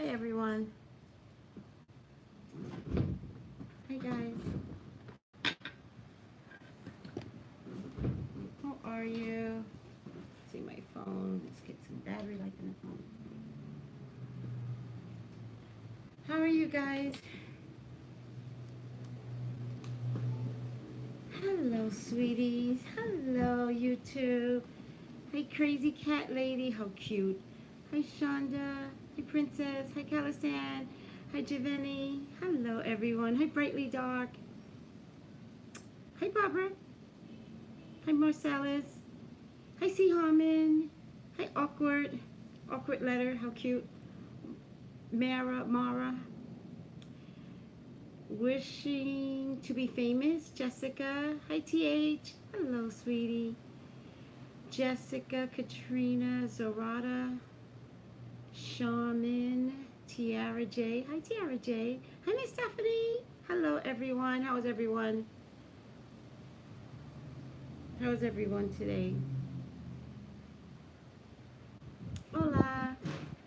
Hi everyone. Hi guys. How are you? Let's see my phone. Let's get some battery life in the phone. How are you guys? Hello, sweeties. Hello, YouTube. Hi, crazy cat lady. How cute. Hi, Shonda. Hi, Princess. Hi, Calistan. Hi, Giovanni. Hello, everyone. Hi, Brightly Dark. Hi, Barbara. Hi, Marcellus. Hi, C. Harmon. Hi, Awkward. Awkward Letter. How cute. Mara. Wishing to be famous. Jessica. Hi, TH. Hello, sweetie. Jessica, Katrina, Zorata, Shaman, Tiara J. Hi, Tiara J. Hi, Miss Stephanie. Hello, everyone. How is everyone? How is everyone today? Hola.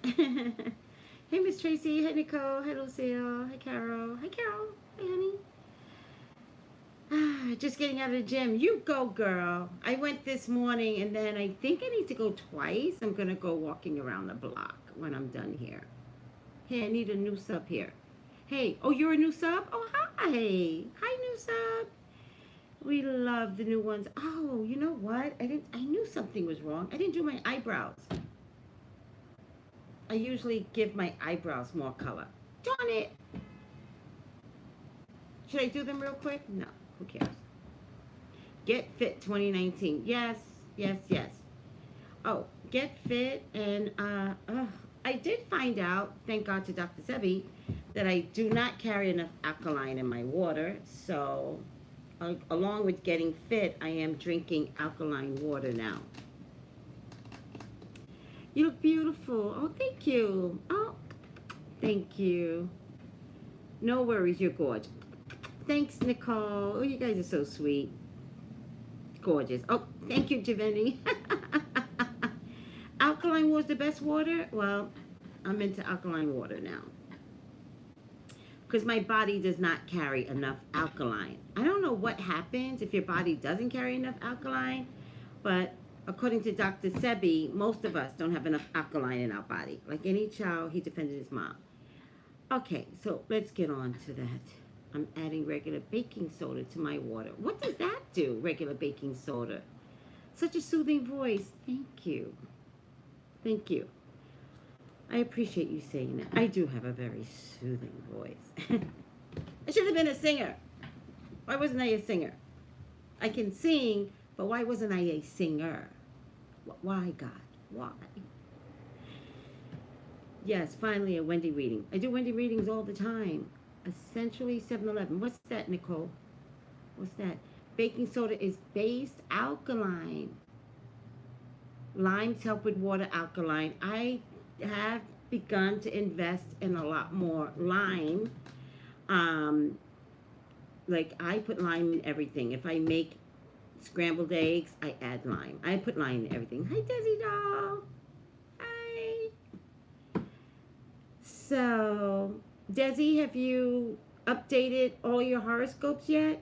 Hey, Miss Tracy. Hi, Nicole. Hi, Lucille. Hi, Carol. Hi, Carol. Hi, honey. Just getting out of the gym. You go, girl. I went this morning and then I think I need to go twice. I'm going to go walking around the block when I'm done here. Hey, I need a new sub here. Hey, oh, you're a new sub? Oh, hi. Hi, new sub. We love the new ones. Oh, you know what? I knew something was wrong. I didn't do my eyebrows. I usually give my eyebrows more color. Darn it. Should I do them real quick? No. Who cares? Get Fit 2019. Yes. Oh, Get Fit and I did find out, thank God to Dr. Sebi, that I do not carry enough alkaline in my water. So, along with getting fit, I am drinking alkaline water now. You look beautiful. Oh, thank you. Oh, thank you. No worries, you're gorgeous. Thanks, Nicole. Oh, you guys are so sweet. Gorgeous. Oh, thank you, Giovanni. Alkaline water is the best water? Well, I'm into alkaline water now. Because my body does not carry enough alkaline. I don't know what happens if your body doesn't carry enough alkaline, but according to Dr. Sebi, most of us don't have enough alkaline in our body. Like any child, he defended his mom. Okay, so let's get on to that. I'm adding regular baking soda to my water. What does that do, regular baking soda? Such a soothing voice. Thank you. Thank you. I appreciate you saying that. I do have a very soothing voice. I should have been a singer. Why wasn't I a singer? I can sing, but why wasn't I a singer? Why, God? Why? Yes, finally a Wendy reading. I do Wendy readings all the time. Essentially 7-Eleven. What's that, Nicole? What's that? Baking soda is based alkaline. Limes help with water alkaline. I have begun to invest in a lot more lime. Like I put lime in everything. If I make scrambled eggs, I add lime. I put lime in everything. Hi, Desi doll. Hi. So, Desi, have you updated all your horoscopes yet?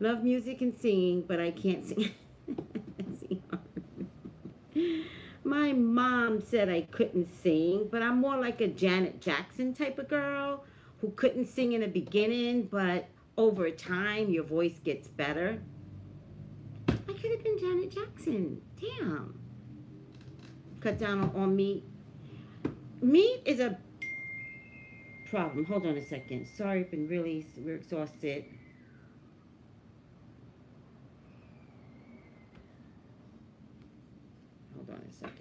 Love music and singing, but I can't sing. My mom said I couldn't sing, but I'm more like a Janet Jackson type of girl who couldn't sing in the beginning, but over time your voice gets better. I could have been Janet Jackson. Damn. Cut down on meat. Meat is a problem. Hold on a second. Sorry, we're exhausted. Hold on a second.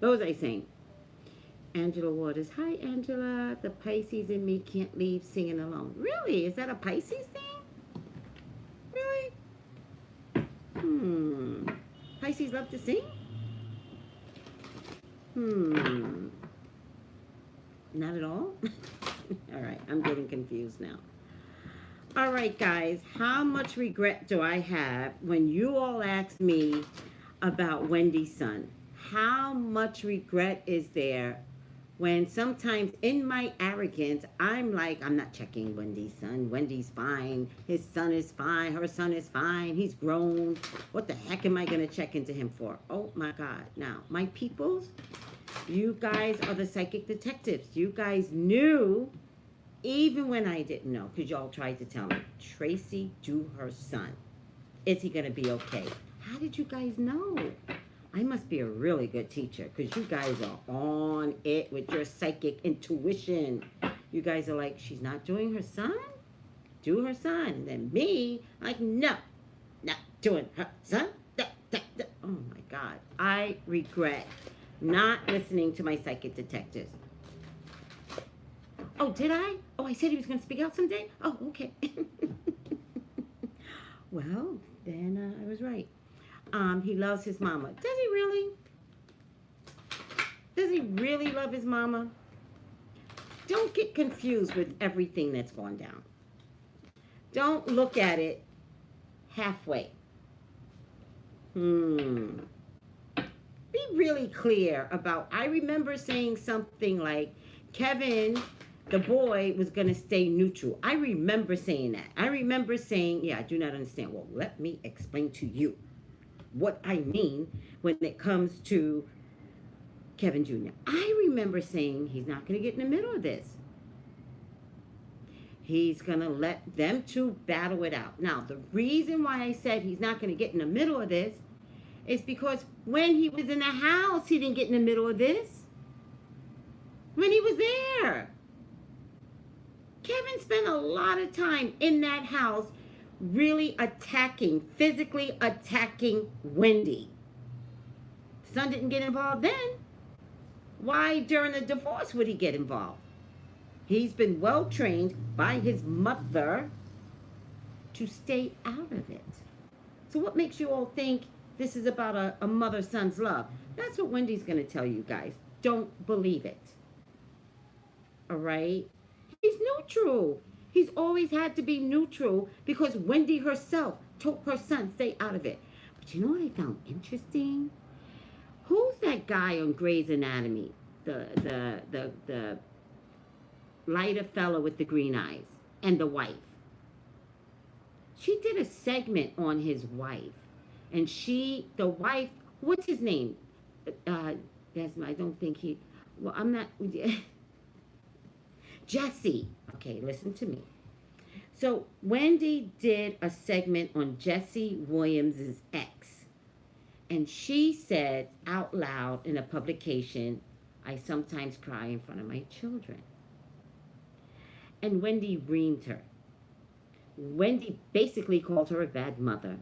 What was I saying? Angela Waters. Hi, Angela. The Pisces in me can't leave singing alone. Really? Is that a Pisces thing? Really? Pisces love to sing? Not at all? All right, I'm getting confused now. All right, guys, how much regret do I have when you all ask me about Wendy's son? How much regret is there when sometimes in my arrogance, I'm like, I'm not checking Wendy's son. Wendy's fine. His son is fine. Her son is fine. He's grown. What the heck am I going to check into him for? Oh, my God. Now, my peoples, you guys are the psychic detectives. You guys knew, even when I didn't know, because y'all tried to tell me, Tracy do her son. Is he going to be okay? How did you guys know? I must be a really good teacher because you guys are on it with your psychic intuition. You guys are like, she's not doing her son? Do her son. And then me, like, no, not doing her son. Oh, my God. I regret not listening to my psychic detectives. Oh, did I? Oh, I said he was going to speak out someday? Oh, okay. Well, then I was right. He loves his mama. Does he really? Does he really love his mama? Don't get confused with everything that's gone down. Don't look at it halfway. Be really clear about, I remember saying something like, Kevin, the boy, was going to stay neutral. I remember saying that. I remember saying, yeah, I do not understand. Well, let me explain to you what I mean when it comes to Kevin Jr. I remember saying he's not going to get in the middle of this. He's going to let them two battle it out. Now, the reason why I said he's not going to get in the middle of this is because when he was in the house, he didn't get in the middle of this. When he was there. Kevin spent a lot of time in that house really attacking, physically attacking Wendy. Son didn't get involved then. Why during the divorce would he get involved? He's been well trained by his mother to stay out of it. So what makes you all think this is about a mother-son's love? That's what Wendy's going to tell you guys. Don't believe it. All right? He's neutral. He's always had to be neutral because Wendy herself told her son, stay out of it. But you know what I found interesting? Who's that guy on Grey's Anatomy? The lighter fella with the green eyes and the wife. She did a segment on his wife. And the wife, what's his name? I don't think he, well, I'm not, Jesse. Okay, listen to me. So Wendy did a segment on Jesse Williams' ex. And she said out loud in a publication, I sometimes cry in front of my children. And Wendy reamed her. Wendy basically called her a bad mother.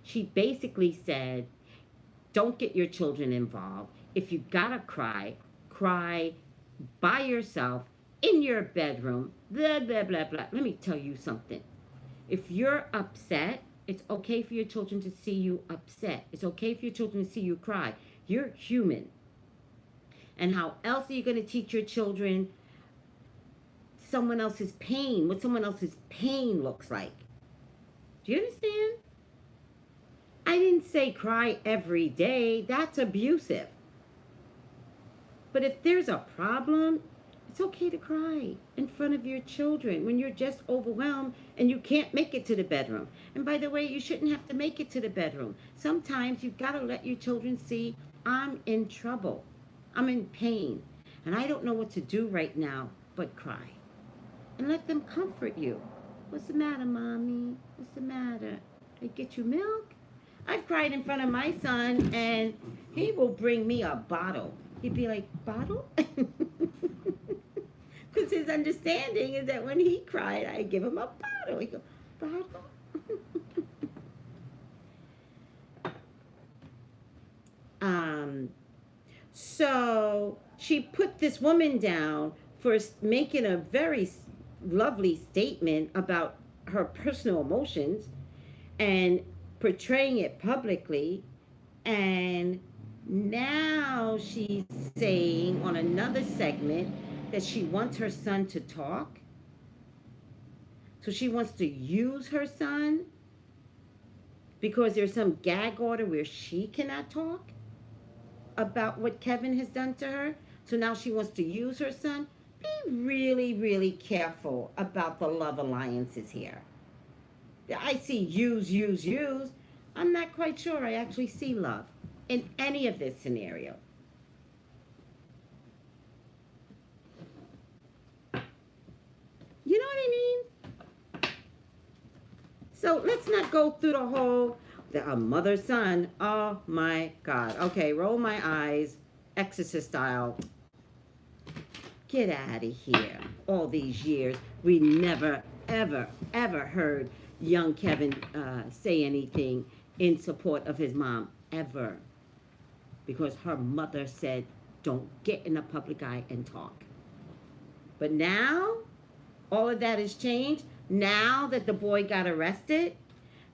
She basically said, don't get your children involved. If you gotta cry, cry by yourself in your bedroom, blah, blah, blah, blah. Let me tell you something. If you're upset, it's okay for your children to see you upset. It's okay for your children to see you cry. You're human. And how else are you going to teach your children someone else's pain, what someone else's pain looks like? Do you understand? I didn't say cry every day. That's abusive. But if there's a problem, it's okay to cry in front of your children when you're just overwhelmed and you can't make it to the bedroom. And by the way, you shouldn't have to make it to the bedroom. Sometimes you've got to let your children see, I'm in trouble. I'm in pain. And I don't know what to do right now but cry. And let them comfort you. What's the matter, Mommy? What's the matter? Did I get you milk? I've cried in front of my son and he will bring me a bottle. He'd be like, bottle? Because his understanding is that when he cried, I give him a bottle. He goes, bottle? So she put this woman down for making a very lovely statement about her personal emotions and portraying it publicly, and now she's saying on another segment that she wants her son to talk. So she wants to use her son because there's some gag order where she cannot talk about what Kevin has done to her. So now she wants to use her son. Be really, really careful about the love alliances here. I see use. I'm not quite sure I actually see love in any of this scenario. You know what I mean? So let's not go through the whole mother son. Oh my God. Okay, roll my eyes, Exorcist style. Get out of here. All these years, we never, ever heard young Kevin say anything in support of his mom, ever. Because her mother said, don't get in the public eye and talk. But now, all of that has changed. Now that the boy got arrested,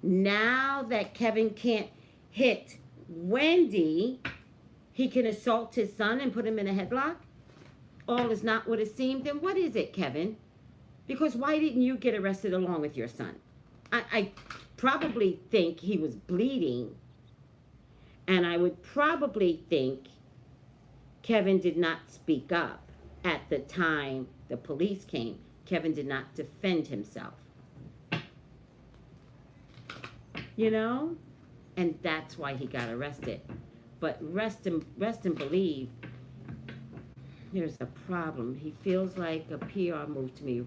now that Kevin can't hit Wendy, he can assault his son and put him in a headlock. All is not what it seemed. Then what is it, Kevin? Because why didn't you get arrested along with your son? I probably think he was bleeding, and I would probably think Kevin did not speak up at the time the police came. Kevin did not defend himself. You know? And that's why he got arrested. But rest and believe, there's a problem. He feels like a PR move to me.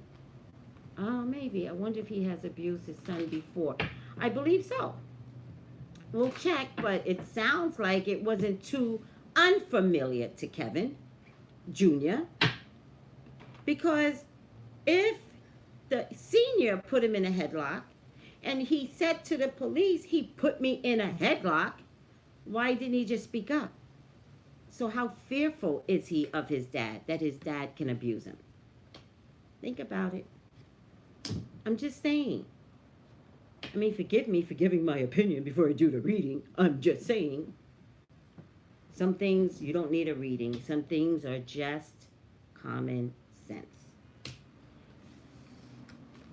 Oh, maybe. I wonder if he has abused his son before. I believe so. We'll check, but it sounds like it wasn't too unfamiliar to Kevin Jr. Because if the senior put him in a headlock and he said to the police, he put me in a headlock, why didn't he just speak up? So how fearful is he of his dad, that his dad can abuse him? Think about it. I'm just saying. I mean, forgive me for giving my opinion before I do the reading. I'm just saying. Some things you don't need a reading. Some things are just common sense.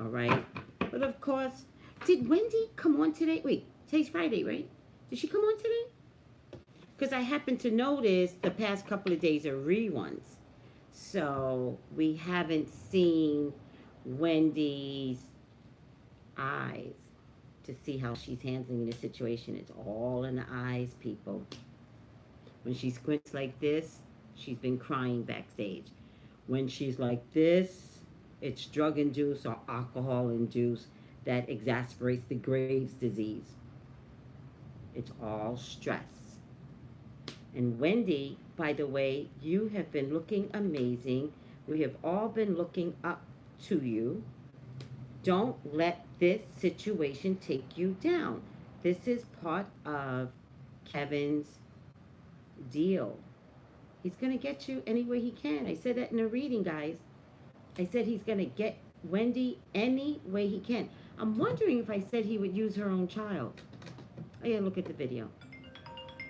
All right? But of course, did Wendy come on today? Wait, today's Friday, right? Did she come on today? Because I happened to notice the past couple of days are reruns. So we haven't seen Wendy's eyes to see how she's handling the situation. It's all in the eyes, people. When she squints like this, she's been crying backstage. When she's like this, it's drug-induced or alcohol-induced that exasperates the Graves' disease. It's all stress. And Wendy, by the way, you have been looking amazing. We have all been looking up to you. Don't let this situation take you down. This is part of Kevin's deal. He's going to get you any way he can. I said that in a reading, guys. I said he's going to get Wendy any way he can. I'm wondering if I said he would use her own child. Oh, yeah, look at the video.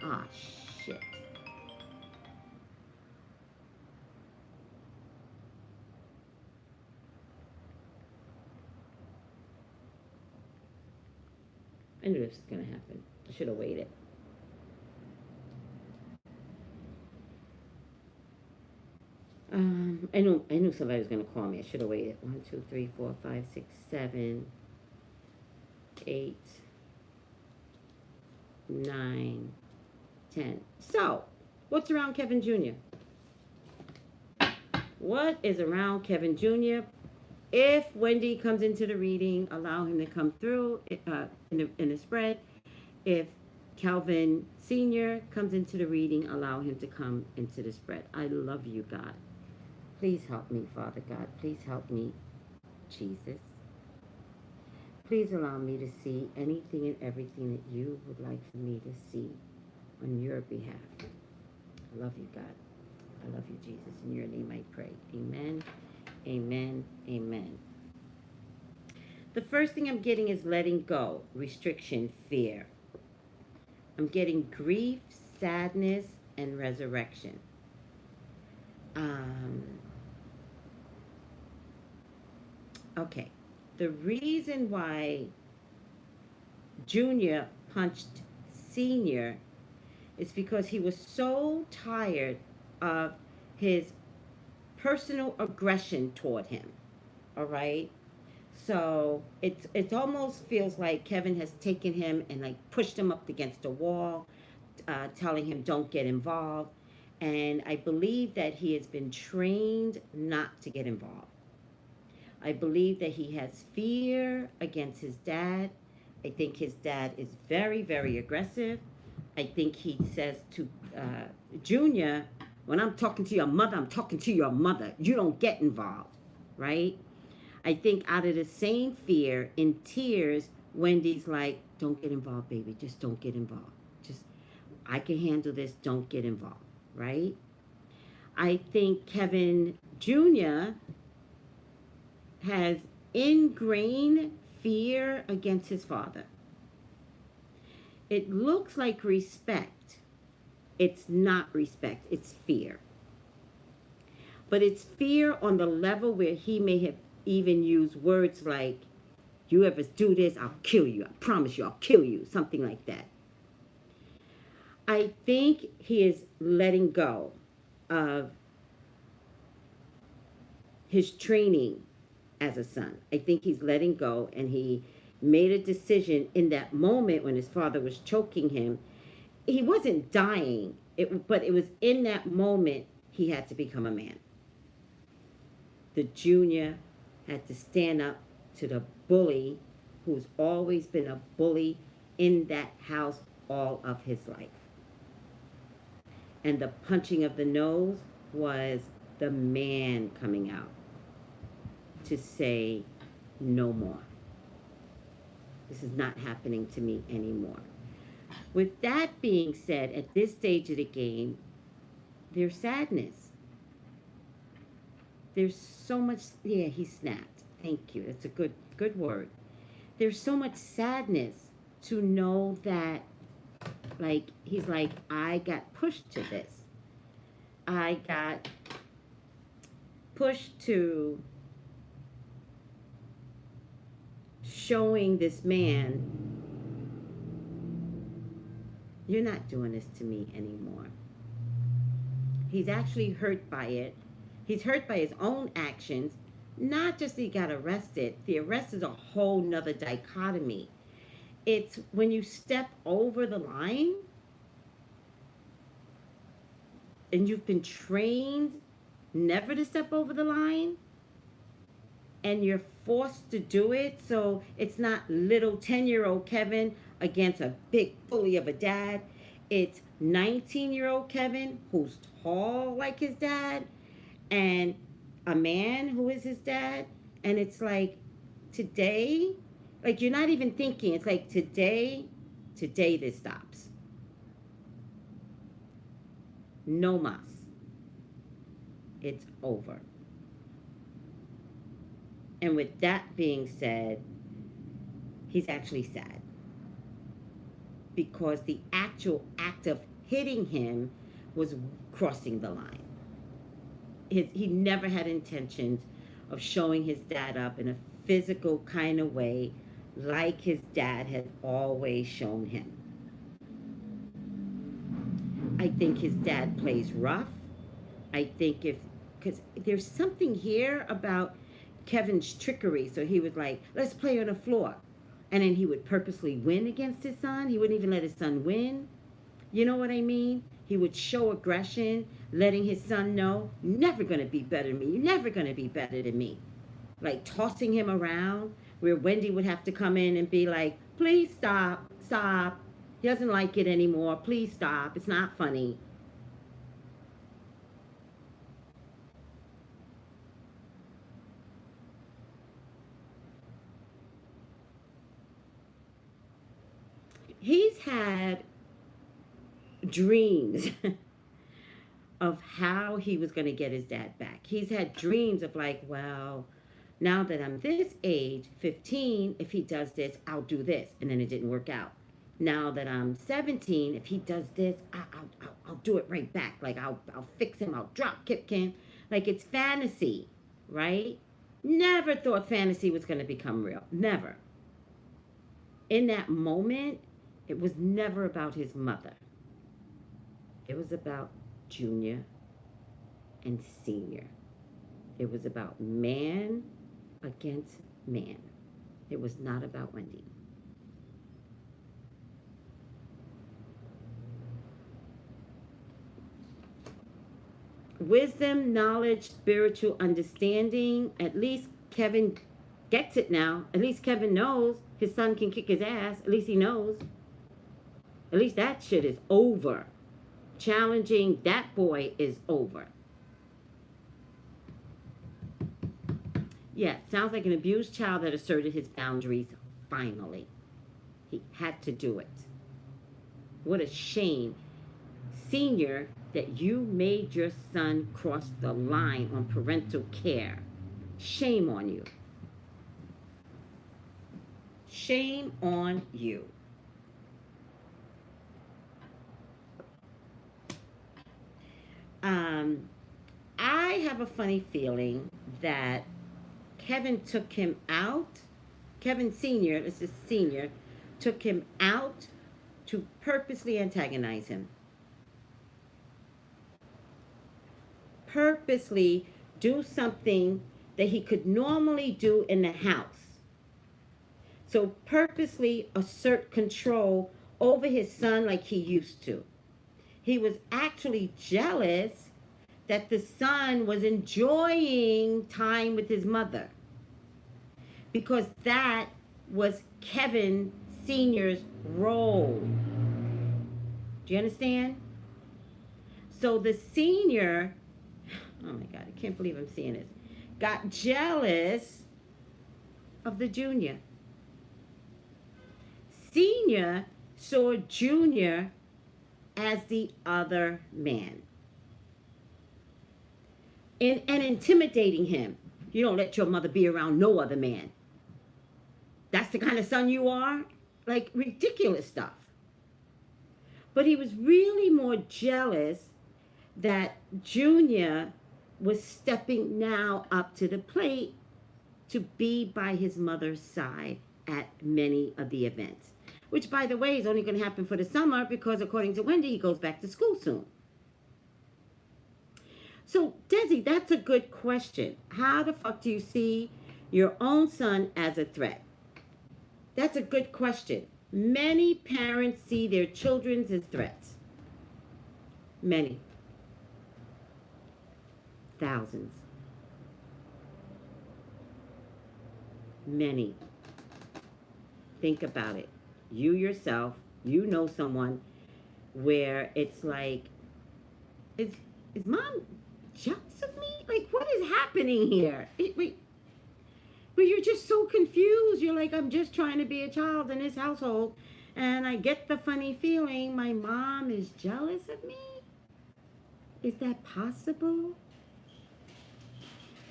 Ah, shit. I knew this was going to happen. I should have waited. I knew somebody was going to call me. I should have waited. 1, 2, 3, 4, 5, 6, 7, 8, 9, 10. So, what's around Kevin Jr.? What is around Kevin Jr.? If Wendy comes into the reading, allow him to come through in the spread. If Calvin Sr. comes into the reading, allow him to come into the spread. I love you, God. Please help me, Father God. Please help me, Jesus. Please allow me to see anything and everything that you would like for me to see on your behalf. I love you, God. I love you, Jesus. In your name I pray. Amen. Amen. Amen. The first thing I'm getting is letting go, restriction, fear. I'm getting grief, sadness, and resurrection. Um, okay. The reason why Junior punched Senior is because he was so tired of his personal aggression toward him. All right. So it almost feels like Kevin has taken him and like pushed him up against a wall, telling him don't get involved. And I believe that he has been trained not to get involved. I believe that he has fear against his dad. I think his dad is very, very aggressive. I think he says to Junior, when I'm talking to your mother, I'm talking to your mother. You don't get involved, right? I think out of the same fear, in tears, Wendy's like, don't get involved, baby. Just don't get involved. Just, I can handle this. Don't get involved, right? I think Kevin Jr. has ingrained fear against his father. It looks like respect. It's not respect, it's fear. But it's fear on the level where he may have even used words like, you ever do this, I'll kill you. I promise you, I'll kill you. Something like that. I think he is letting go of his training as a son. I think he's letting go, and he made a decision in that moment when his father was choking him. He wasn't dying, but it was in that moment he had to become a man. The junior had to stand up to the bully who's always been a bully in that house all of his life. And the punching of the nose was the man coming out to say, no more. This is not happening to me anymore. With that being said, at this stage of the game, there's sadness. There's so much, yeah, he snapped. Thank you. That's a good word. There's so much sadness to know that, like, he's like, I got pushed to this. I got pushed to showing this man, you're not doing this to me anymore. He's actually hurt by it. He's hurt by his own actions. Not just that he got arrested. The arrest is a whole nother dichotomy. It's when you step over the line and you've been trained never to step over the line and you're forced to do it. So it's not little 10-year-old Kevin against a big bully of a dad. It's 19-year-old Kevin who's tall like his dad and a man who is his dad. And it's like, today, like, you're not even thinking. It's like, today this stops. No mas. It's over. And with that being said, he's actually sad. Because the actual act of hitting him was crossing the line. He never had intentions of showing his dad up in a physical kind of way like his dad had always shown him. I think his dad plays rough. I think because there's something here about Kevin's trickery. So he was like, let's play on the floor. And then he would purposely win against his son. He wouldn't even let his son win. You know what I mean? He would show aggression, letting his son know, you're never going to be better than me. You're never going to be better than me. Like tossing him around, where Wendy would have to come in and be like, please stop. He doesn't like it anymore. Please stop. It's not funny. He's had dreams of how he was going to get his dad back. He's had dreams of like, well, Now that I'm this age, 15, if he does this, I'll do this. And then it didn't work out. Now that I'm 17, if he does this, I'll do it right back. Like I'll fix him, I'll drop kick him. Like it's fantasy, right? Never thought fantasy was going to become real. Never. In that moment, it was never about his mother. It was about Junior and Senior. It was about man against man. It was not about Wendy. Wisdom, knowledge, spiritual understanding. At least Kevin gets it now. At least Kevin knows his son can kick his ass. At least he knows. At least that shit is over. Challenging that boy is over. Yeah, sounds like an abused child that asserted his boundaries finally. He had to do it. What a shame. Senior, that you made your son cross the line on parental care. Shame on you. Shame on you. I have a funny feeling that Kevin took him out. Kevin Sr., this is Senior, took him out to purposely antagonize him. Purposely do something that he could normally do in the house. So purposely assert control over his son like he used to. He was actually jealous that the son was enjoying time with his mother, because that was Kevin Sr.'s role. Do you understand? So the senior, oh my God, I can't believe I'm seeing this, got jealous of the junior. Senior saw Junior as the other man. And intimidating him. You don't let your mother be around no other man. That's the kind of son you are? Like, ridiculous stuff. But he was really more jealous that Junior was stepping now up to the plate to be by his mother's side at many of the events. Which, by the way, is only going to happen for the summer because, according to Wendy, he goes back to school soon. So, Desi, that's a good question. How the fuck do you see your own son as a threat? That's a good question. Many parents see their children as threats. Many. Thousands. Many. Think about it. You yourself, you know someone where it's like, is mom jealous of me? Like, what is happening here? Where you're just so confused. You're like, I'm just trying to be a child in this household, and I get the funny feeling my mom is jealous of me? Is that possible?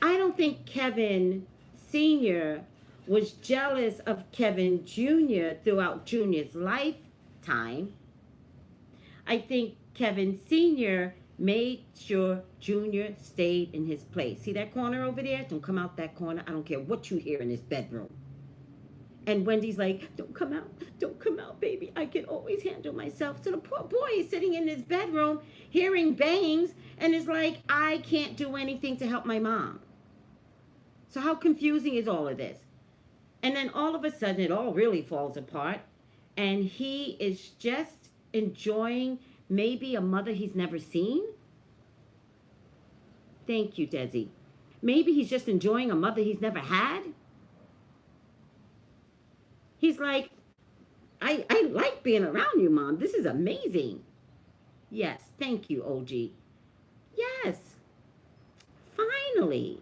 I don't think Kevin Sr. was jealous of Kevin Jr. throughout Junior's lifetime. I think Kevin Sr. made sure Junior stayed in his place. See that corner over there? Don't come out that corner. I don't care what you hear in this bedroom. And Wendy's like, don't come out, baby. I can always handle myself. So the poor boy is sitting in his bedroom hearing bangs and is like, I can't do anything to help my mom. So how confusing is all of this? And then all of a sudden it all really falls apart, and he is just enjoying maybe a mother he's never seen? Thank you, Desi. Maybe he's just enjoying a mother he's never had? He's like, I like being around you, Mom. This is amazing. Yes, thank you, OG. Yes, finally.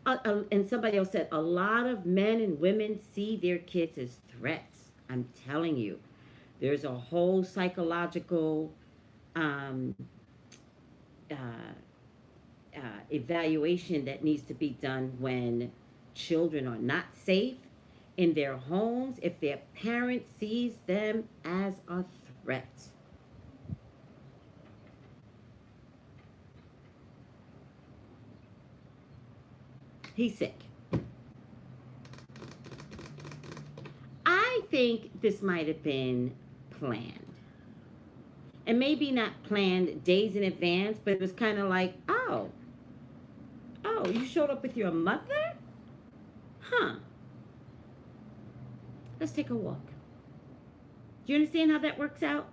And somebody else said, a lot of men and women see their kids as threats. I'm telling you. There's a whole psychological evaluation that needs to be done when children are not safe in their homes if their parent sees them as a threat. He's sick. I think this might have been planned. And maybe not planned days in advance, but it was kind of like, oh, you showed up with your mother? Huh. Let's take a walk. Do you understand how that works out?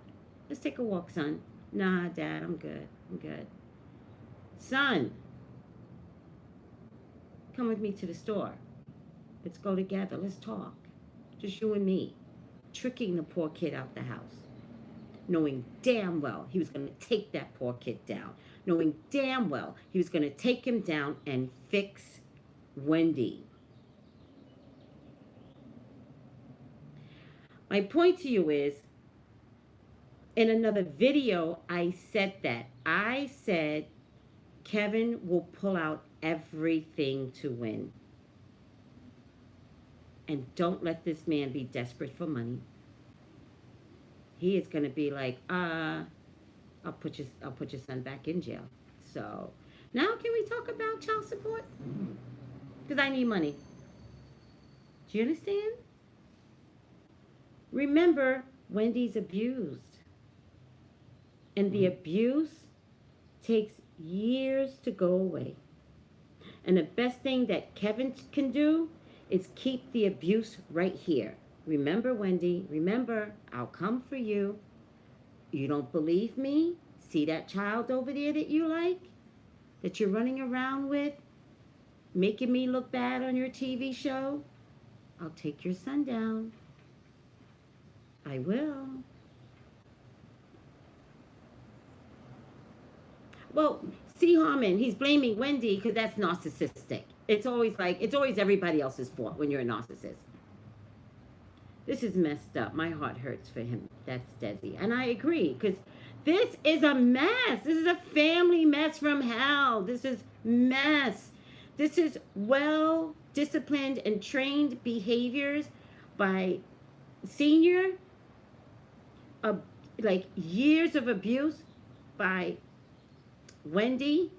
Let's take a walk, son. Nah, Dad, I'm good. I'm good. Son, come with me to the store. Let's go together. Let's talk. Just you and me. Tricking the poor kid out the house. Knowing damn well he was going to take that poor kid down. Knowing damn well he was going to take him down and fix Wendy. My point to you is, in another video, I said that. I said Kevin will pull out everything to win. And don't let this man be desperate for money. He is going to be like, I'll put your son back in jail. So now can we talk about child support? Because I need money. Do you understand? Remember, Wendy's abused. And the abuse takes years to go away. And the best thing that Kevin can do is keep the abuse right here. Remember, Wendy, remember, I'll come for you. You don't believe me? See that child over there that you like? That you're running around with? Making me look bad on your TV show? I'll take your son down. I will. Well, see Harmon, he's blaming Wendy because that's narcissistic. It's always everybody else's fault when you're a narcissist. This is messed up. My heart hurts for him. That's Desi. And I agree, because this is a mess. This is a family mess from hell. This is mess. This is well-disciplined and trained behaviors by Senior. Like years of abuse by Wendy.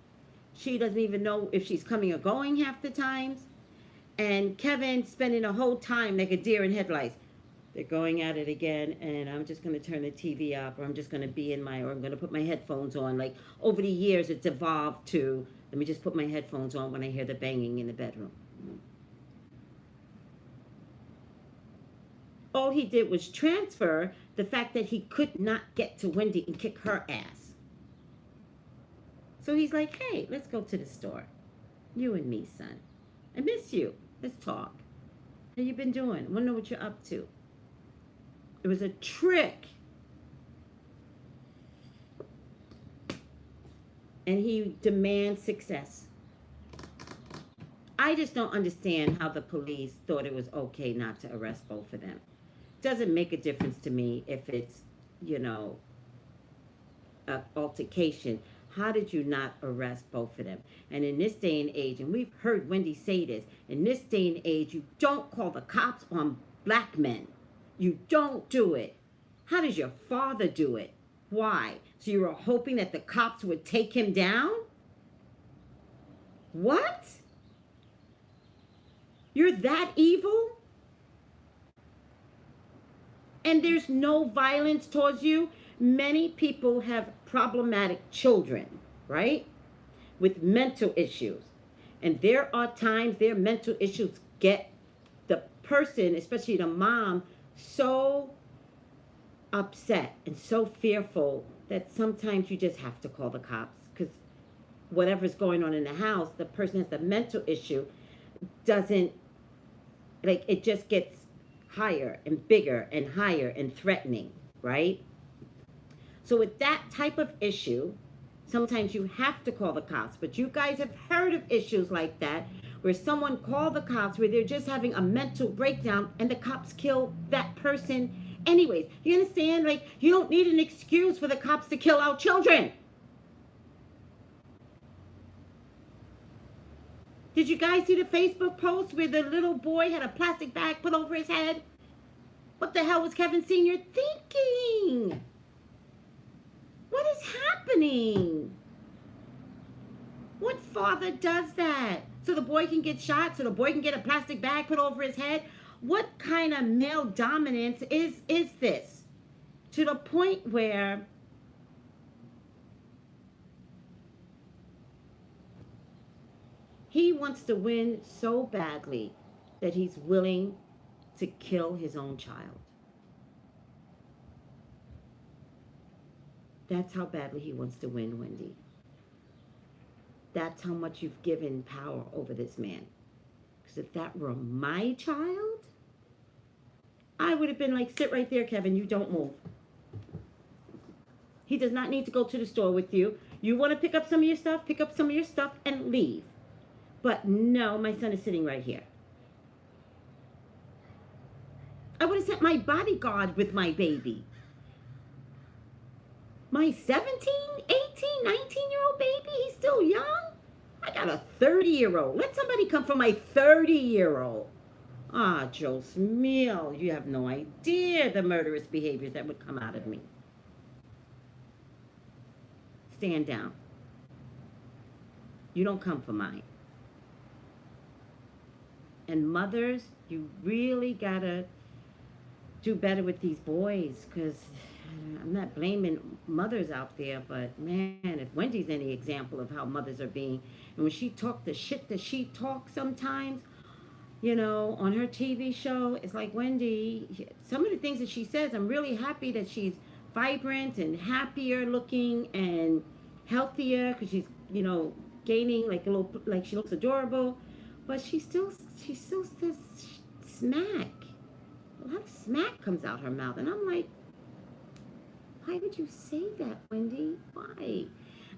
She doesn't even know if she's coming or going half the times. And Kevin spending a whole time like a deer in headlights. They're going at it again, and I'm just going to turn the TV up, or I'm just going to or I'm going to put my headphones on. Like, over the years, it's evolved to, let me just put my headphones on when I hear the banging in the bedroom. All he did was transfer the fact that he could not get to Wendy and kick her ass. So he's like, hey, let's go to the store. You and me, son. I miss you. Let's talk. How you been doing? I want to know what you're up to. It was a trick. And he demands success. I just don't understand how the police thought it was okay not to arrest both of them. Doesn't make a difference to me if it's, an altercation. How did you not arrest both of them? And in this day and age, and we've heard Wendy say this, in this day and age, you don't call the cops on black men. You don't do it. How does your father do it? Why? So you were hoping that the cops would take him down? What? You're that evil? And there's no violence towards you? Many people have problematic children, right? With mental issues. And there are times their mental issues get the person, especially the mom, so upset and so fearful that sometimes you just have to call the cops, because whatever's going on in the house, the person has a mental issue, doesn't, it just gets higher and bigger and higher and threatening, right? So with that type of issue, sometimes you have to call the cops. But you guys have heard of issues like that, where someone called the cops, where they're just having a mental breakdown, and the cops kill that person anyways. You understand? You don't need an excuse for the cops to kill our children. Did you guys see the Facebook post where the little boy had a plastic bag put over his head? What the hell was Kevin Sr. thinking? What is happening? What father does that? So the boy can get shot, so the boy can get a plastic bag put over his head? What kind of male dominance is this? To the point where he wants to win so badly that he's willing to kill his own child. That's how badly he wants to win, Wendy. That's how much you've given power over this man. Because if that were my child, I would have been like, sit right there, Kevin, you don't move. He does not need to go to the store with you. You want to pick up some of your stuff, pick up some of your stuff and leave. But no, my son is sitting right here. I would have sent my bodyguard with my baby. My 17, 18, 19-year-old baby, he's still young. I got a 30-year-old. Let somebody come for my 30-year-old. Ah, Dios mío, you have no idea the murderous behaviors that would come out of me. Stand down. You don't come for mine. And mothers, you really gotta do better with these boys, because I'm not blaming mothers out there, but man, if Wendy's any example of how mothers are being, and when she talks the shit that she talks sometimes, you know, on her TV show, it's like, Wendy, some of the things that she says, I'm really happy that she's vibrant and happier looking and healthier, because she's, you know, gaining like a little, like she looks adorable, but she still says smack. A lot of smack comes out her mouth, and I'm like, why would you say that, Wendy? Why?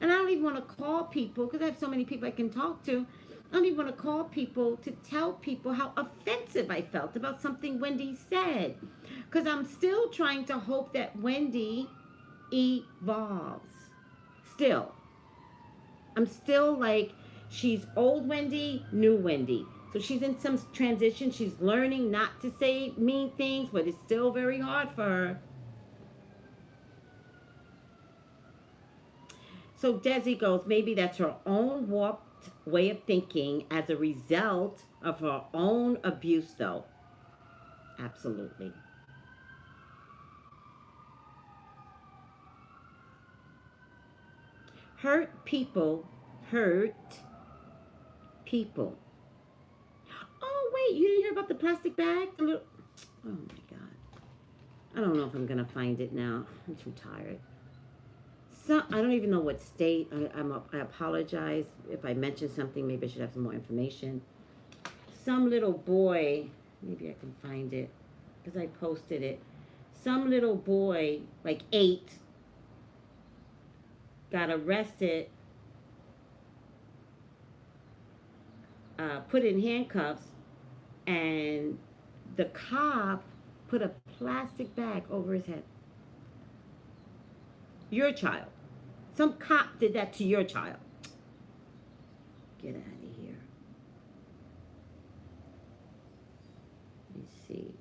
And I don't even want to call people, because I have so many people I can talk to. I don't even want to call people to tell people how offensive I felt about something Wendy said. Because I'm still trying to hope that Wendy evolves. Still. I'm still like, she's old Wendy, new Wendy. So she's in some transition. She's learning not to say mean things, but it's still very hard for her. So Desi goes, maybe that's her own warped way of thinking as a result of her own abuse, though. Absolutely. Hurt people hurt people. Oh, wait, you didn't hear about the plastic bag? The little... Oh, my God. I don't know if I'm going to find it now. I'm too tired. I don't even know what state. I apologize if I mentioned something. Maybe I should have some more information. Some little boy, maybe I can find it because I posted it. Some little boy, like 8, got arrested, put in handcuffs, and the cop put a plastic bag over his head. Your child. Some cop did that to your child. Get out of here. Let me see.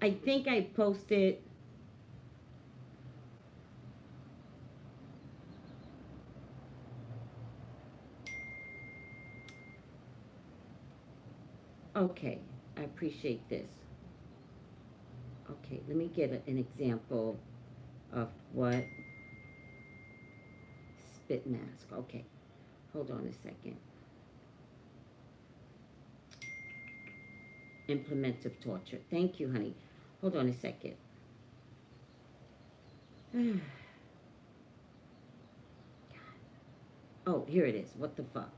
I think I posted... Okay, I appreciate this. Okay, let me get an example of what spit mask. Okay, hold on a second. Implementive torture. Thank you, honey. Hold on a second. Oh, here it is. What the fuck?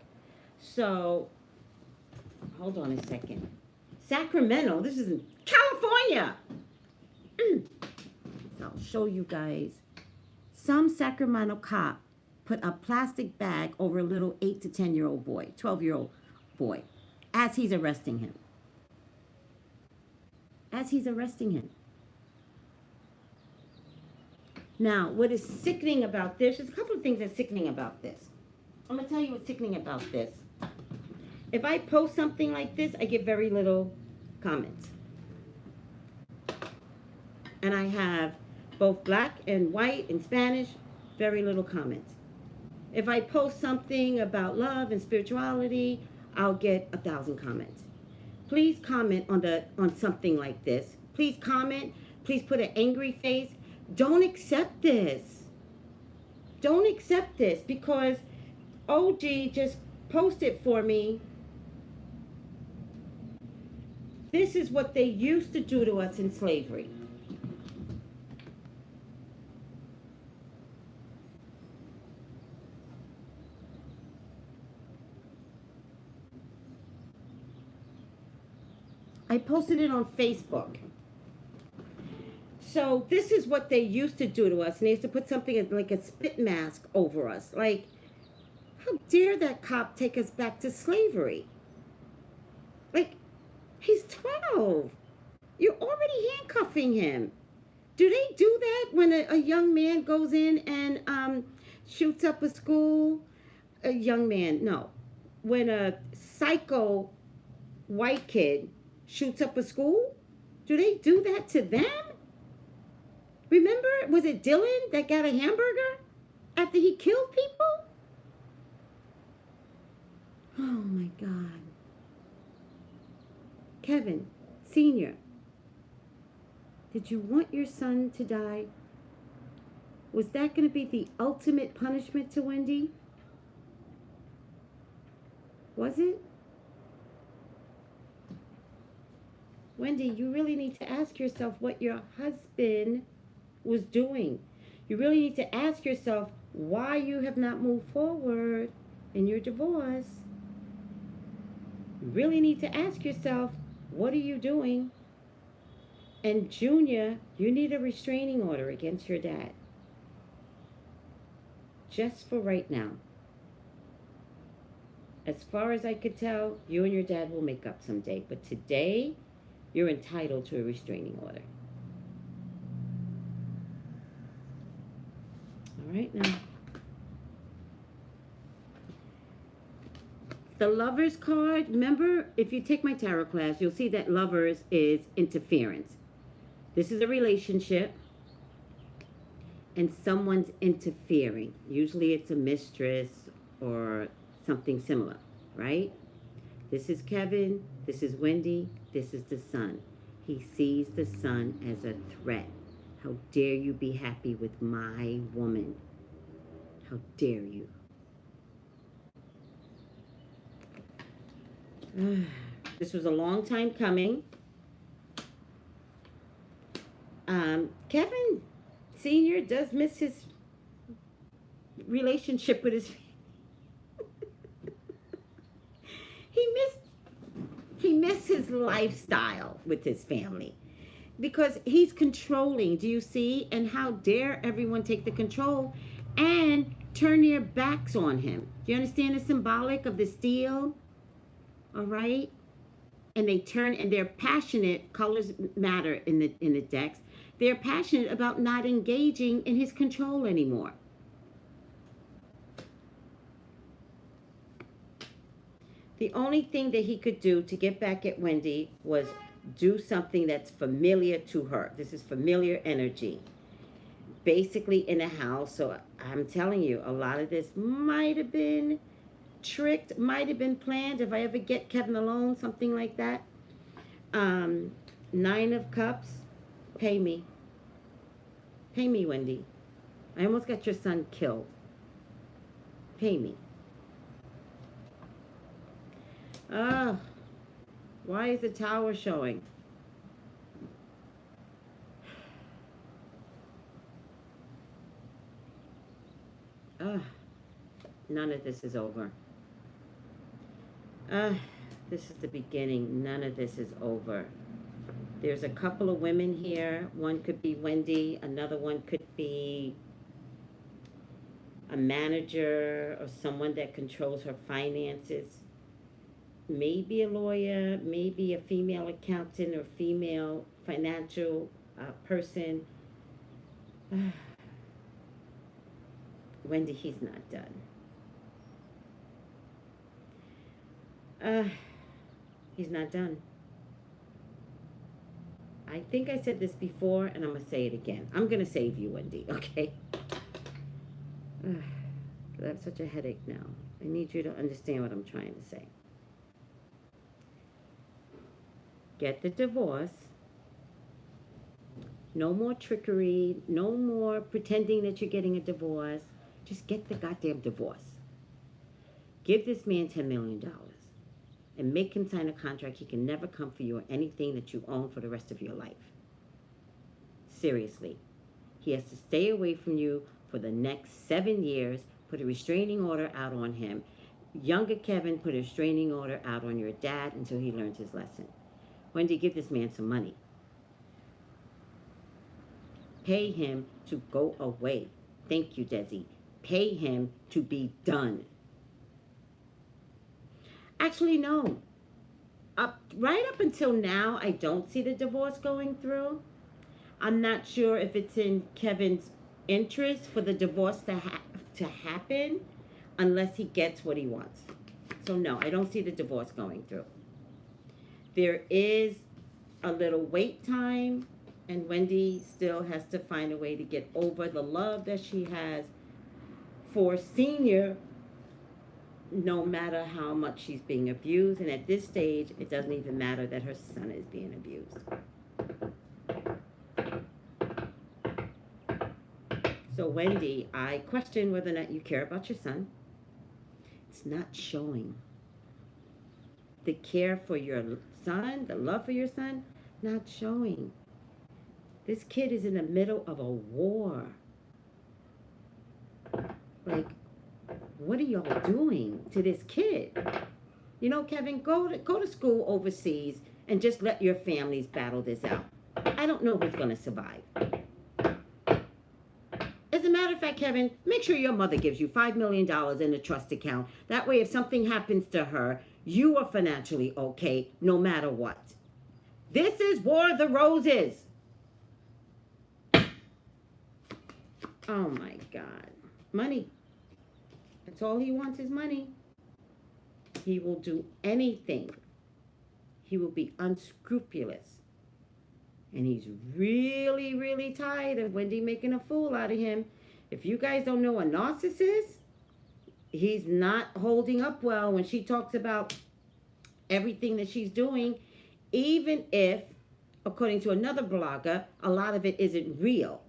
So, hold on a second. Sacramento. This is in California. I'll show you guys. Some Sacramento cop put a plastic bag over a little 8 to 10-year-old boy, 12-year-old boy, as he's arresting him. Now, what is sickening about this, there's a couple of things that's sickening about this. I'm going to tell you what's sickening about this. If I post something like this, I get very little comments. And I have both black and white and Spanish, very little comments. If I post something about love and spirituality, I'll get 1,000 comments. Please comment on something like this. Please comment. Please put an angry face. Don't accept this. Don't accept this because OG just posted for me. This is what they used to do to us in slavery. I posted it on Facebook. So this is what they used to do to us. And they used to put something like a spit mask over us. Like, how dare that cop take us back to slavery? Like, he's 12. You're already handcuffing him. Do they do that when a young man goes in and shoots up a school? A young man, no. When a psycho white kid shoots up a school, do they do that to them? Remember, was it Dylan that got a hamburger after he killed people? Oh my God. Kevin, Sr., did you want your son to die? Was that going to be the ultimate punishment to Wendy? Was it? Wendy, you really need to ask yourself what your husband was doing. You really need to ask yourself why you have not moved forward in your divorce. You really need to ask yourself, what are you doing? And Junior, you need a restraining order against your dad. Just for right now. As far as I could tell, you and your dad will make up someday. But today, you're entitled to a restraining order. All right, now. The Lovers card, remember, if you take my tarot class, you'll see that Lovers is interference. This is a relationship, and someone's interfering. Usually it's a mistress or something similar, right? This is Kevin, this is Wendy, this is the son. He sees the son as a threat. How dare you be happy with my woman? How dare you? This was a long time coming. Kevin Sr. does miss his relationship with his he missed his lifestyle with his family because he's controlling. Do you see? And how dare everyone take the control and turn their backs on him? Do you understand the symbolic of the steel? All right? And they turn, and they're passionate. Colors matter in the decks. They're passionate about not engaging in his control anymore. The only thing that he could do to get back at Wendy was do something that's familiar to her. This is familiar energy. Basically in a house. So I'm telling you, a lot of this might have been tricked, might have been planned. If I ever get Kevin alone, something like that. 9 of Cups. Pay me. Pay me, Wendy. I almost got your son killed. Pay me. Why is the Tower showing? None of this is over. This is the beginning. None of this is over. There's a couple of women here. One could be Wendy. Another one could be a manager or someone that controls her finances. Maybe a lawyer, maybe a female accountant or female financial person. Wendy, he's not done. He's not done. I think I said this before, and I'm going to say it again. I'm going to save you, Wendy, okay? I have such a headache now. I need you to understand what I'm trying to say. Get the divorce. No more trickery. No more pretending that you're getting a divorce. Just get the goddamn divorce. Give this man $10 million and make him sign a contract he can never come for you or anything that you own for the rest of your life. Seriously. He has to stay away from you for the next 7 years. Put a restraining order out on him. Younger Kevin, put a restraining order out on your dad until he learns his lesson. Wendy, give this man some money. Pay him to go away. Thank you, Desi. Pay him to be done. Actually, no. Right up until now, I don't see the divorce going through. I'm not sure if it's in Kevin's interest for the divorce to happen unless he gets what he wants. So no, I don't see the divorce going through. There is a little wait time, and Wendy still has to find a way to get over the love that she has for Senior, no matter how much she's being abused. And at this stage, it doesn't even matter that her son is being abused. So Wendy, I question whether or not you care about your son. It's not showing. The care for your son, the love for your son, not showing. This kid is in the middle of a war. Like, what are y'all doing to this kid? You know, Kevin, go to school overseas and just let your families battle this out. I don't know who's going to survive. As a matter of fact, Kevin, make sure your mother gives you $5 million in a trust account. That way, if something happens to her, you are financially okay, no matter what. This is War of the Roses. Oh, my God. Money. That's all he wants is money. He will do anything. He will be unscrupulous. And he's really, really tired of Wendy making a fool out of him. If you guys don't know a narcissist, he's not holding up well when she talks about everything that she's doing, even if, according to another blogger, a lot of it isn't real.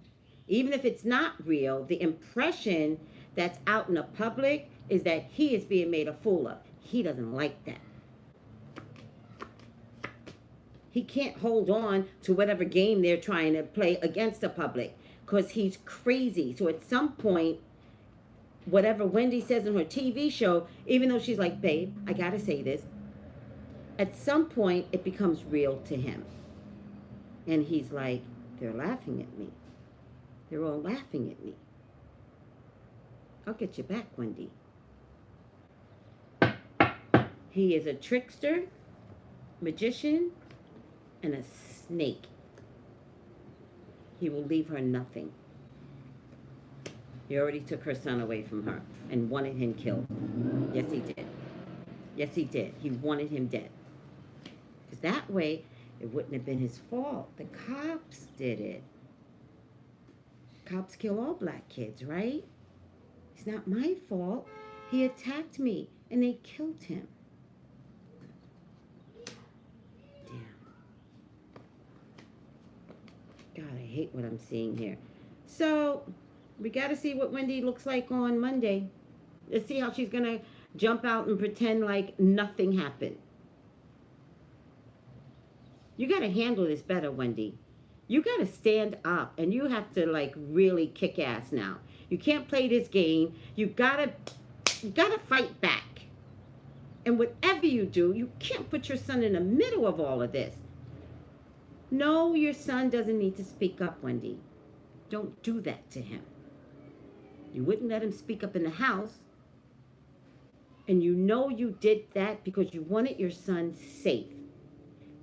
Even if it's not real, the impression that's out in the public is that he is being made a fool of. He doesn't like that. He can't hold on to whatever game they're trying to play against the public because he's crazy. So at some point, whatever Wendy says in her TV show, even though she's like, babe, I gotta say this, at some point it becomes real to him. And he's like, they're laughing at me. They're all laughing at me. I'll get you back, Wendy. He is a trickster, magician, and a snake. He will leave her nothing. He already took her son away from her and wanted him killed. Yes, he did. Yes, he did. He wanted him dead. Because that way, it wouldn't have been his fault. The cops did it. Cops kill all black kids, right? It's not my fault. He attacked me, and they killed him. God, I hate what I'm seeing here. So, we got to see what Wendy looks like on Monday. Let's see how she's going to jump out and pretend like nothing happened. You got to handle this better, Wendy. You got to stand up, and you have to, like, really kick ass now. You can't play this game. You got to fight back. And whatever you do, you can't put your son in the middle of all of this. No, your son doesn't need to speak up, Wendy. Don't do that to him. You wouldn't let him speak up in the house. And you know you did that because you wanted your son safe.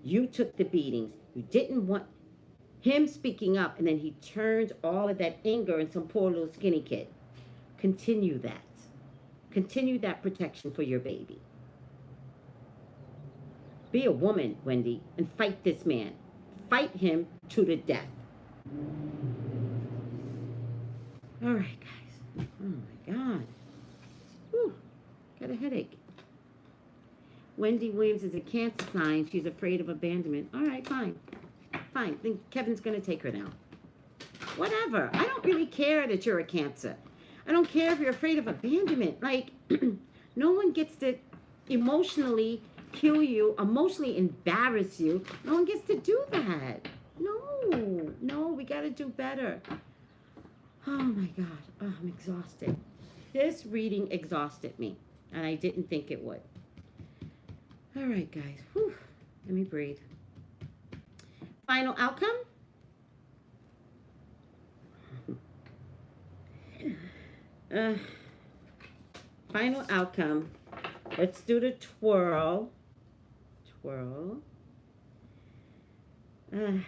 You took the beatings. You didn't want him speaking up, and then he turns all of that anger in some poor little skinny kid. Continue that. Continue that protection for your baby. Be a woman, Wendy, and fight this man. Fight him to the death. All right, guys. Oh, my God. Whew. Got a headache. Wendy Williams is a Cancer sign. She's afraid of abandonment. All right, fine. Fine. Then Kevin's going to take her now. Whatever. I don't really care that you're a Cancer. I don't care if you're afraid of abandonment. Like, no one gets to emotionally kill you, emotionally embarrass you. No one gets to do that. No, we got to do better. Oh, my God. Oh, I'm exhausted. This reading exhausted me, and I didn't think it would. All right, guys. Whew. Let me breathe. Final outcome? Final outcome. Let's do the twirl. Twirl. Oh,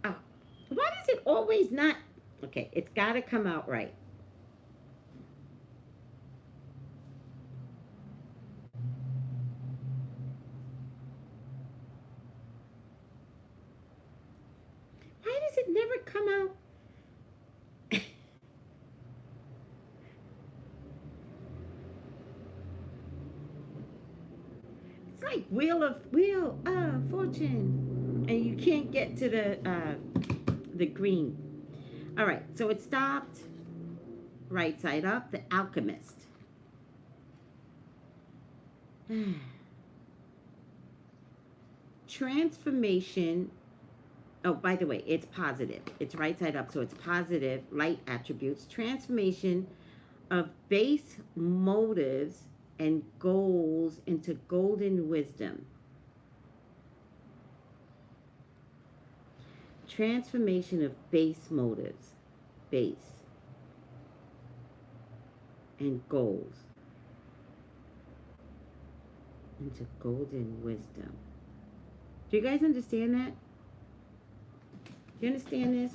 why does it always not? Okay, it's got to come out right. Why does it never come out? It's like Wheel of Fortune, and you can't get to the green. All right, so it stopped. Right side up, the Alchemist. Transformation. Oh, by the way, it's positive. It's right side up, so it's positive, light attributes. Transformation of base motives and goals into golden wisdom. Transformation of base motives, base, and goals into golden wisdom. Do you guys understand that? Do you understand this?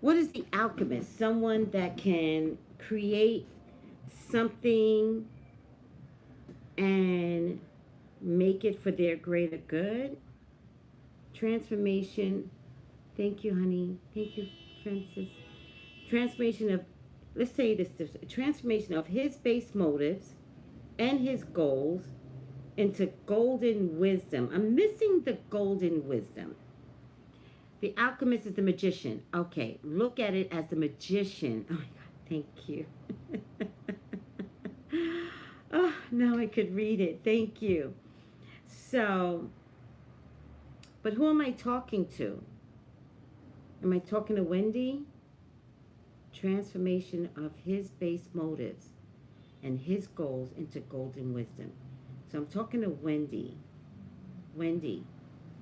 What is the alchemist? Someone that can create something and make it for their greater good. Transformation. Thank you, honey. Thank you, Francis. Transformation of, let's say this, transformation of his base motives and his goals into golden wisdom. I'm missing the golden wisdom. The alchemist is the magician. Okay, look at it as the magician. Oh my God, thank you. Oh, now I could read it. Thank you. So, but who am I talking to? Am I talking to Wendy? Transformation of his base motives and his goals into golden wisdom. So I'm talking to Wendy. Wendy,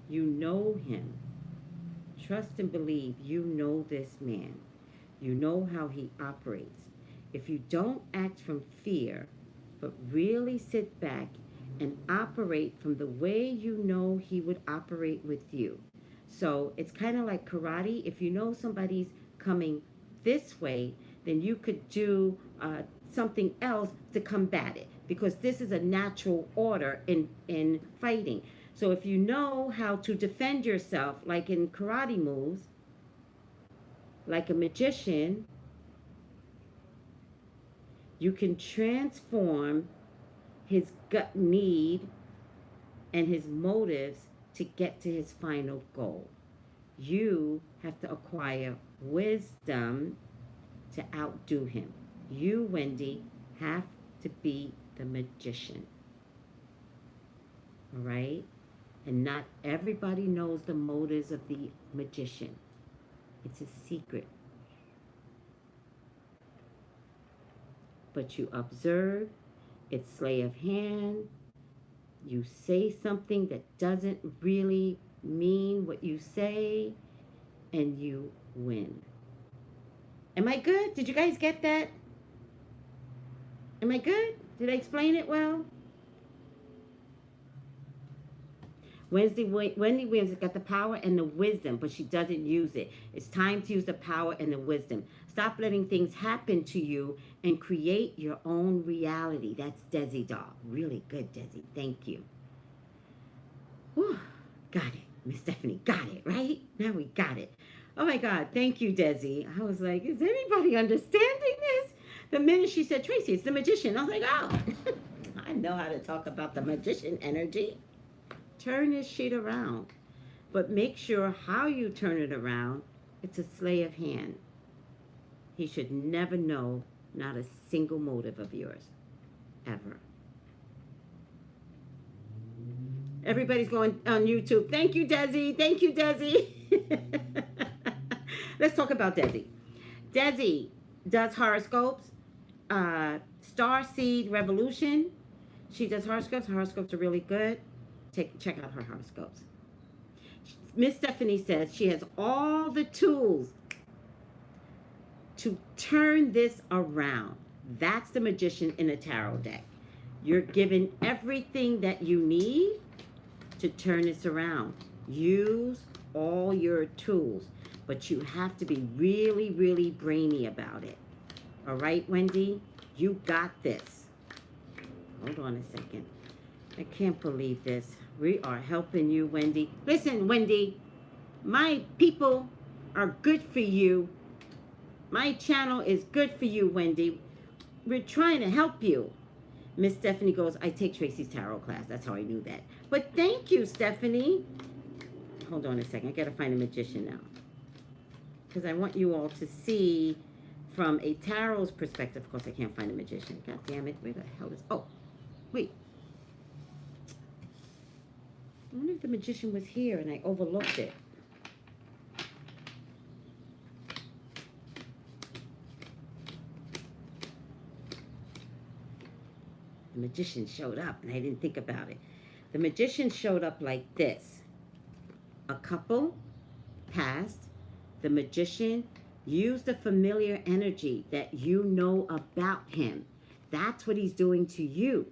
you know him. Trust and believe you know this man. You know how he operates. If you don't act from fear, but really sit back and operate from the way you know he would operate with you. So it's kind of like karate. If you know somebody's coming this way, then you could do something else to combat it, because this is a natural order in fighting. So if you know how to defend yourself, like in karate moves, like a magician, you can transform his gut need and his motives to get to his final goal. You have to acquire wisdom to outdo him. You, Wendy, have to be the magician. All right? And not everybody knows the motives of the magician. It's a secret. But you observe, it's sleight of hand. You say something that doesn't really mean what you say, and you win. Am I good? Did you guys get that? Am I good? Did I explain it well? Wendy Williams has got the power and the wisdom, but she doesn't use it. It's time to use the power and the wisdom. Stop letting things happen to you and create your own reality. That's Desi Doll. Really good, Desi. Thank you. Whew, got it. Miss Stephanie, got it, right? Now we got it. Oh my God, thank you, Desi. I was like, is anybody understanding this? The minute she said, Tracy, it's the magician, I was like, oh, I know how to talk about the magician energy. Turn this shit around. But make sure how you turn it around, it's a sleight of hand. He should never know not a single motive of yours. Ever. Everybody's going on YouTube. Thank you, Desi. Thank you, Desi. Let's talk about Desi. Desi does horoscopes. Star Seed Revolution. She does horoscopes. Her horoscopes are really good. Check out her horoscopes. Miss Stephanie says she has all the tools to turn this around. That's the magician in a tarot deck. You're given everything that you need to turn this around. Use all your tools, but you have to be really, really brainy about it. All right, Wendy? You got this. Hold on a second. I can't believe this. We are helping you, Wendy. Listen, Wendy, my people are good for you. My channel is good for you, Wendy. We're trying to help you. Miss Stephanie goes, I take Tracy's tarot class. That's how I knew that. But thank you, Stephanie. Hold on a second. I got to find a magician now. Because I want you all to see from a tarot's perspective. Of course, I can't find a magician. God damn it. Where the hell is... Oh, wait. I wonder if the magician was here and I overlooked it. The magician showed up and I didn't think about it. The magician showed up like this. A couple passed. The magician used the familiar energy that you know about him. That's what he's doing to you.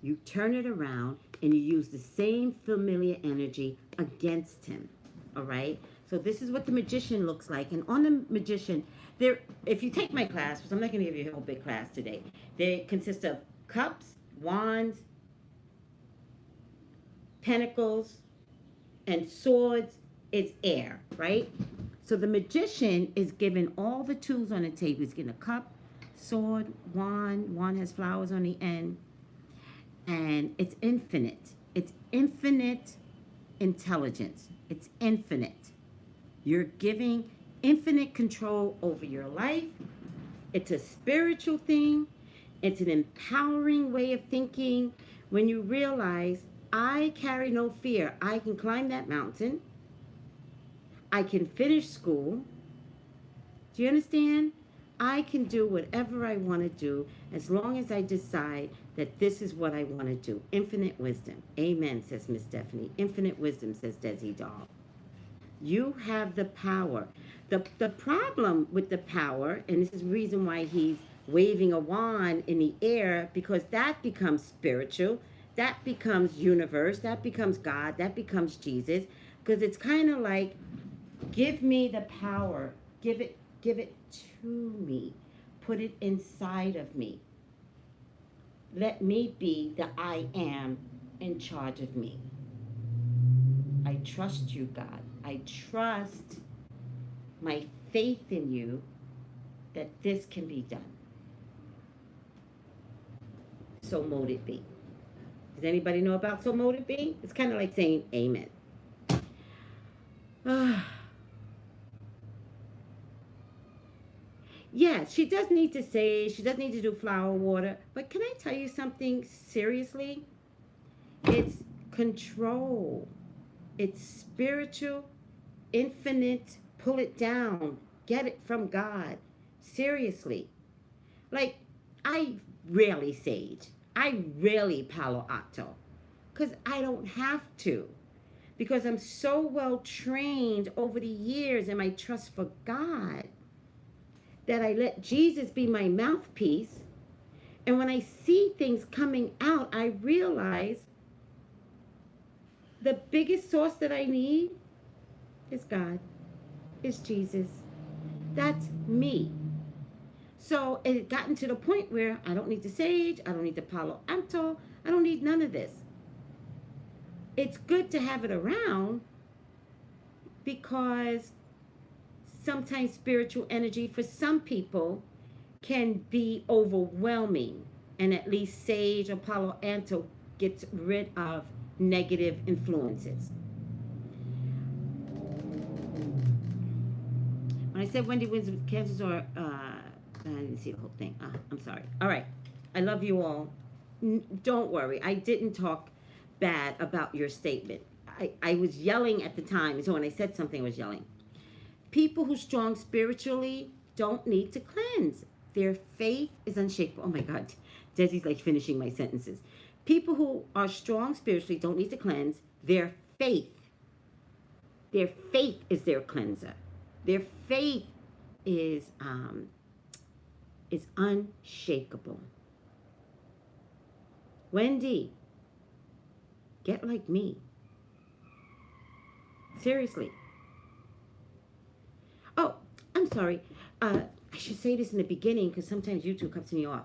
You turn it around and you use the same familiar energy against him. All right? So this is what the magician looks like. And on the magician, there, if you take my class, because I'm not going to give you a whole big class today, they consist of cups, wands, pentacles, and swords. It's air, right? So the magician is given all the tools on the table. He's given a cup, sword, wand. Wand has flowers on the end. And it's infinite. It's infinite intelligence. It's infinite. You're giving infinite control over your life. It's a spiritual thing. It's an empowering way of thinking when you realize, I carry no fear. I can climb that mountain. I can finish school. Do you understand? I can do whatever I want to do as long as I decide that this is what I want to do. Infinite wisdom. Amen, says Miss Stephanie. Infinite wisdom, says Desi Doll. You have the power. The problem with the power, and this is the reason why he's waving a wand in the air, because that becomes spiritual. That becomes universe. That becomes God. That becomes Jesus. Because it's kind of like, give me the power. Give it to me. Put it inside of me. Let me be the I am in charge of me. I trust you, God. I trust my faith in you that this can be done. So mote it be. Does anybody know about so mote it be? It's kind of like saying amen. Yeah, she does need to say, she does need to do flower water. But can I tell you something seriously? It's control. It's spiritual, infinite, pull it down. Get it from God. Seriously. Like, I rarely sage. I rarely Palo Alto. Because I don't have to. Because I'm so well trained over the years in my trust for God that I let Jesus be my mouthpiece, And when I see things coming out, I realize the biggest source that I need is God, is Jesus. That's me. So it had gotten to the point where I don't need the sage, I don't need the Palo Alto, I don't need none of this. It's good to have it around because sometimes spiritual energy for some people can be overwhelming, and at least sage or Palo Alto gets rid of negative influences. When I said Wendy wins with cancers, or I didn't see the whole thing. I'm sorry. All right, I love you all. Don't worry, I didn't talk bad about your statement. I was yelling at the time, so when I said something, I was yelling. People who are strong spiritually don't need to cleanse. Their faith is unshakable. Oh my God, Desi's like finishing my sentences. People who are strong spiritually don't need to cleanse. Their faith is their cleanser. Their faith is unshakable. Wendy, get like me. Seriously. Oh, I'm sorry. I should say this in the beginning because sometimes YouTube cuts me off.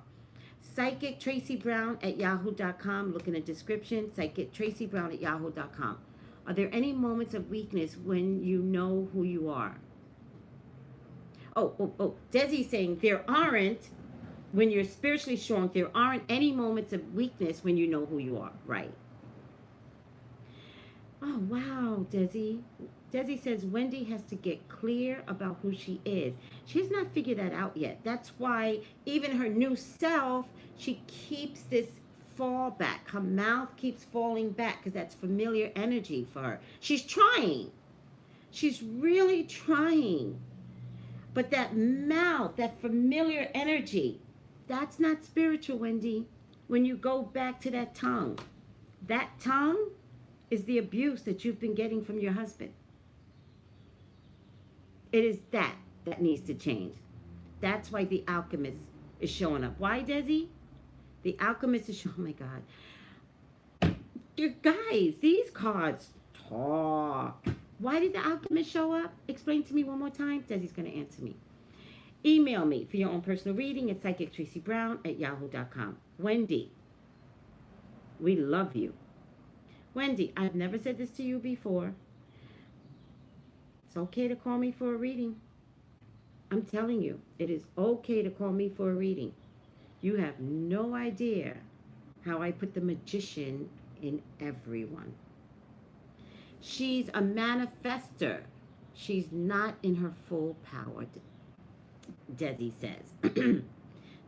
psychictraceybrown@yahoo.com. Look in the description. psychictraceybrown@yahoo.com. Are there any moments of weakness when you know who you are? Oh. Desi's saying there aren't, when you're spiritually strong, there aren't any moments of weakness when you know who you are. Right. Oh, wow, Desi. Desi says Wendy has to get clear about who she is. She has not figured that out yet. That's why even her new self, she keeps this fallback. Her mouth keeps falling back because that's familiar energy for her. She's trying. She's really trying. But that mouth, that familiar energy, that's not spiritual, Wendy. When you go back to that tongue is the abuse that you've been getting from your husband. It is that needs to change. That's why the alchemist is showing up. Why, Desi? The alchemist is showing, oh my God. You guys, these cards talk. Why did the alchemist show up? Explain to me one more time. Desi's going to answer me. Email me for your own personal reading at psychictraceybrown@yahoo.com. Wendy, we love you. Wendy, I've never said this to you before. It's okay to call me for a reading. I'm telling you, it is okay to call me for a reading. You have no idea how I put the magician in everyone. She's a manifester. She's not in her full power, Desi says.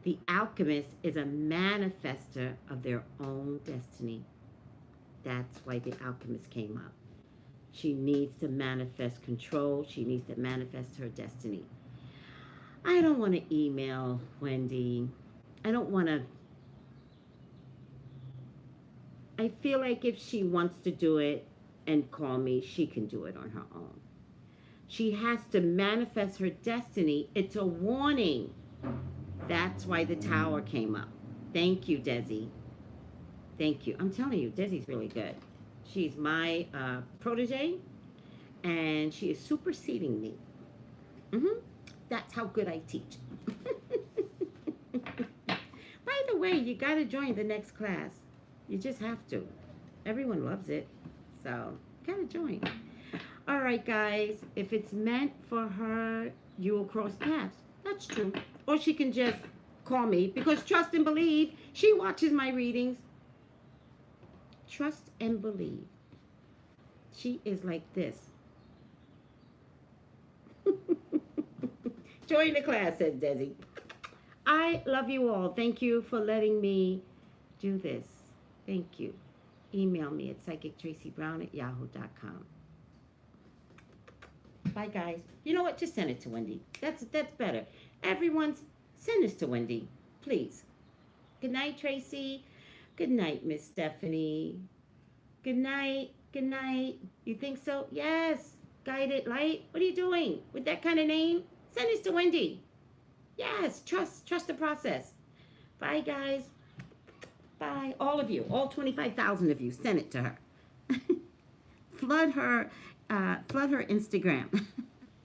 The alchemist is a manifester of their own destiny. That's why the alchemist came up. She needs to manifest control. She needs to manifest her destiny. I don't want to email Wendy. I don't want to. I feel like if she wants to do it and call me, she can do it on her own. She has to manifest her destiny. It's a warning. That's why the tower came up. Thank you, Desi. Thank you. I'm telling you, Desi's really good. She's my protege, and she is superseding me. That's how good I teach. By the way, you got to join the next class. You just have to. Everyone loves it. So, got to join. All right, guys. If it's meant for her, you will cross paths. That's true. Or she can just call me, because trust and believe, she watches my readings. Trust and believe. She is like this. Join the class, says Desi. I love you all. Thank you for letting me do this. Thank you. Email me at psychictraceybrown@yahoo.com. Bye, guys. You know what? Just send it to Wendy. That's better. Everyone, send this to Wendy, please. Good night, Tracy. Good night, Miss Stephanie. Good night. Good night. You think so? Yes. Guided light. What are you doing with that kind of name? Send this to Wendy. Yes. Trust the process. Bye. Bye, guys. Bye. All of you, all 25,000 of you, send it to her. Flood her Instagram.